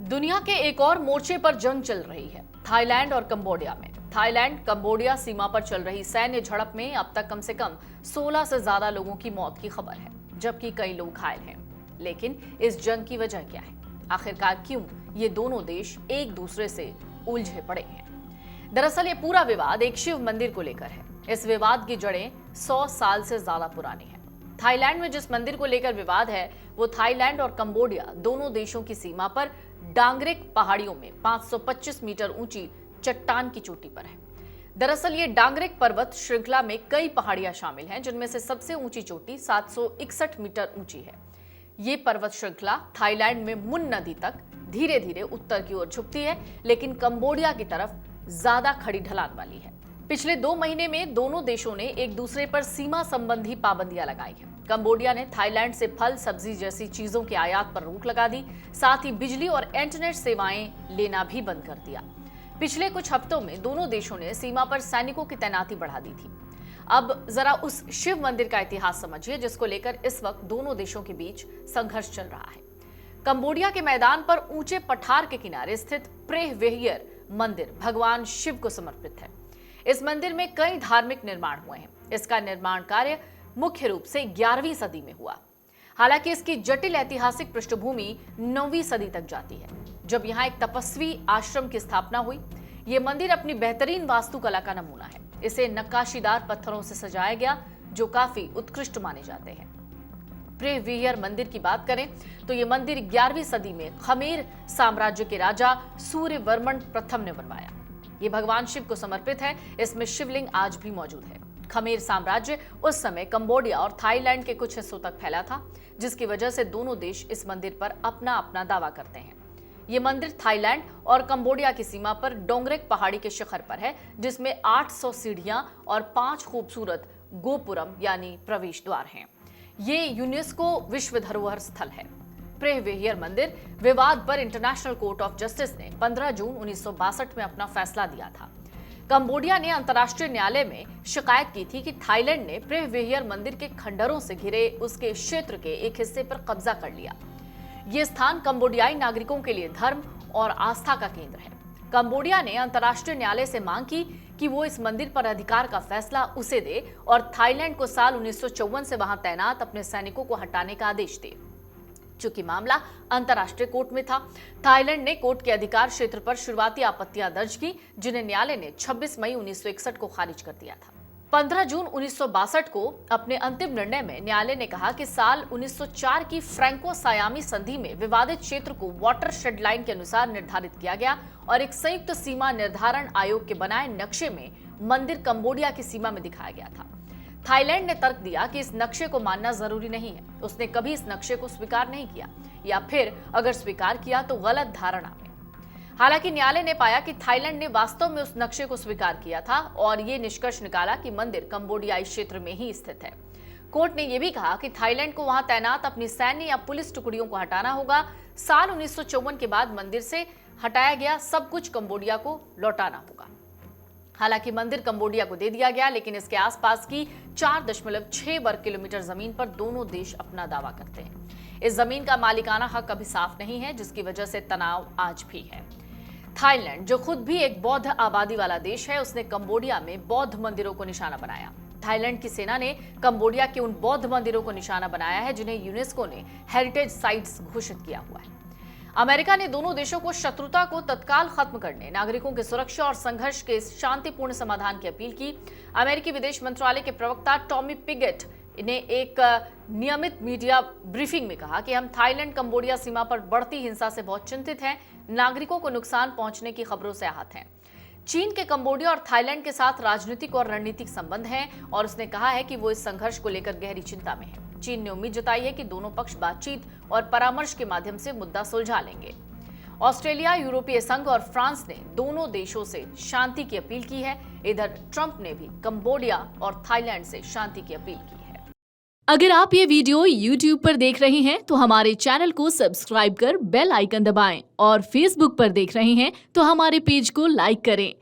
दुनिया के एक और मोर्चे पर जंग चल रही है, थाईलैंड और कंबोडिया में। थाईलैंड कंबोडिया सीमा पर चल रही सैन्य झड़प में अब तक कम से कम 16 से ज्यादा लोगों की मौत की खबर है, जबकि कई लोग घायल हैं। लेकिन इस जंग की वजह क्या है? आखिरकार क्यों ये दोनों देश एक दूसरे से उलझे पड़े हैं? दरअसल ये पूरा विवाद एक शिव मंदिर को लेकर है। इस विवाद की जड़ें 100 साल से ज्यादा पुरानी हैं। थाईलैंड में जिस मंदिर को लेकर विवाद है वो थाईलैंड और कंबोडिया दोनों देशों की सीमा पर डांगरेक पहाड़ियों में 525 मीटर ऊंची चट्टान की चोटी पर है। दरअसल ये डांगरेक पर्वत श्रृंखला में कई पहाड़ियां शामिल हैं, जिनमें से सबसे ऊंची चोटी 761 मीटर ऊंची है। ये पर्वत श्रृंखला थाईलैंड में मुन नदी तक धीरे धीरे उत्तर की ओर झुकती है, लेकिन कंबोडिया की तरफ ज्यादा खड़ी ढलान वाली है। पिछले 2 महीने में दोनों देशों ने एक दूसरे पर सीमा संबंधी पाबंदियां लगाई हैं। कंबोडिया ने थाईलैंड से फल, सब्जी जैसी चीजों के आयात पर रोक लगा दी, साथ ही बिजली और इंटरनेट सेवाएं लेना भी बंद कर दिया। पिछले कुछ हफ्तों में दोनों देशों ने सीमा पर सैनिकों की तैनाती बढ़ा दी थी। अब जरा उस शिव मंदिर का इतिहास समझिए, जिसको लेकर इस वक्त दोनों देशों के बीच संघर्ष चल रहा है। कंबोडिया के मैदान पर ऊंचे पठार के किनारे स्थित प्रेह वेहियर मंदिर भगवान शिव को समर्पित है। इस मंदिर में कई धार्मिक निर्माण हुए हैं। इसका निर्माण कार्य मुख्य रूप से 11वीं सदी में हुआ। हालांकि इसकी जटिल ऐतिहासिक पृष्ठभूमि 9वीं सदी तक जाती है, जब यहाँ एक तपस्वी आश्रम की स्थापना हुई। ये मंदिर अपनी बेहतरीन वास्तुकला का नमूना है। इसे नक्काशीदार पत्थरों से सजाया गया, जो काफी उत्कृष्ट माने जाते हैं। प्रेह वेहियर मंदिर की बात करें तो ये मंदिर 11वीं सदी में खमेर साम्राज्य के राजा सूर्यवर्मन प्रथम ने बनवाया। ये भगवान शिव को समर्पित है। इसमें शिवलिंग आज भी मौजूद है। खमेर साम्राज्य उस समय कंबोडिया और थाईलैंड के कुछ हिस्सों तक फैला था, जिसकी वजह से दोनों देश इस मंदिर पर अपना अपना दावा करते हैं। ये मंदिर थाईलैंड और कंबोडिया की सीमा पर डोंगरेक पहाड़ी के शिखर पर है, जिसमें 800 सीढ़ियां और 5 खूबसूरत गोपुरम यानी प्रवेश द्वार हैं। ये यूनेस्को विश्व धरोहर स्थल है। प्रेह वेहियर मंदिर विवाद पर इंटरनेशनल कोर्ट ऑफ जस्टिस ने 15 जून 1962 में अपना फैसला दिया था। कंबोडिया ने अंतर्राष्ट्रीय न्यायालय में शिकायत की थी कि थाईलैंड ने प्रेह वेहियर मंदिर के खंडरों से घिरे उसके क्षेत्र के एक हिस्से पर कब्जा कर लिया। ये स्थान कंबोडियाई नागरिकों के लिए धर्म और आस्था का केंद्र है। कंबोडिया ने अंतर्राष्ट्रीय न्यायालय से मांग की कि वो इस मंदिर पर अधिकार का फैसला उसे दे और थाईलैंड को साल 1954 से वहां तैनात अपने सैनिकों को हटाने का आदेश दे। चूंकि मामला अंतर्राष्ट्रीय कोर्ट में था, थाईलैंड ने कोर्ट के अधिकार क्षेत्र पर शुरुआती आपत्तियां दर्ज की, जिन्हें न्यायालय ने 26 मई 1961 को खारिज कर दिया था। 15 जून 1962 को अपने अंतिम निर्णय में न्यायालय ने कहा कि साल 1904 की फ्रैंको सायामी संधि में विवादित क्षेत्र को वाटर शेड लाइन के अनुसार निर्धारित किया गया और एक संयुक्त सीमा निर्धारण आयोग के बनाए नक्शे में मंदिर कंबोडिया की सीमा में दिखाया गया था। थाईलैंड ने तर्क दिया कि इस नक्शे को मानना जरूरी नहीं है। उसने कभी इस नक्शे को स्वीकार नहीं किया, या फिर अगर स्वीकार किया तो गलत धारणा में। हालांकि न्यायालय ने पाया कि थाईलैंड ने वास्तव में उस नक्शे को स्वीकार किया था और ये निष्कर्ष निकाला कि मंदिर कंबोडियाई क्षेत्र में ही स्थित है। कोर्ट ने यह भी कहा कि थाईलैंड को वहां तैनात अपनी सैन्य या पुलिस टुकड़ियों को हटाना होगा। साल 1954 के बाद मंदिर से हटाया गया सब कुछ कंबोडिया को लौटाना होगा। हालांकि मंदिर कंबोडिया को दे दिया गया, लेकिन इसके आसपास की 4.6 वर्ग किलोमीटर जमीन पर दोनों देश अपना दावा करते हैं। इस जमीन का मालिकाना हक अभी साफ नहीं है, जिसकी वजह से तनाव आज भी है। थाईलैंड, जो खुद भी एक बौद्ध आबादी वाला देश है, उसने कंबोडिया में बौद्ध मंदिरों को निशाना बनाया। थाईलैंड की सेना ने कंबोडिया के उन बौद्ध मंदिरों को निशाना बनाया है जिन्हें यूनेस्को ने हेरिटेज साइट्स घोषित किया हुआ है। अमेरिका ने दोनों देशों को शत्रुता को तत्काल खत्म करने, नागरिकों की सुरक्षा और संघर्ष के शांतिपूर्ण समाधान की अपील की। अमेरिकी विदेश मंत्रालय के प्रवक्ता टॉमी पिगेट ने एक नियमित मीडिया ब्रीफिंग में कहा कि हम थाईलैंड कंबोडिया सीमा पर बढ़ती हिंसा से बहुत चिंतित हैं, नागरिकों को नुकसान पहुंचने की खबरों से आहत हैं। चीन के कंबोडिया और थाईलैंड के साथ राजनीतिक और रणनीतिक संबंध हैं और उसने कहा है कि वो इस संघर्ष को लेकर गहरी चिंता में है। चीन ने उम्मीद जताई है कि दोनों पक्ष बातचीत और परामर्श के माध्यम से मुद्दा सुलझा लेंगे। ऑस्ट्रेलिया, यूरोपीय संघ और फ्रांस ने दोनों देशों से शांति की अपील की है। इधर ट्रंप ने भी कंबोडिया और थाईलैंड से शांति की अपील की है। अगर आप ये वीडियो YouTube पर देख रहे हैं तो हमारे चैनल को सब्सक्राइब कर बेल आइकन दबाएं और Facebook पर देख रहे हैं तो हमारे पेज को लाइक करें।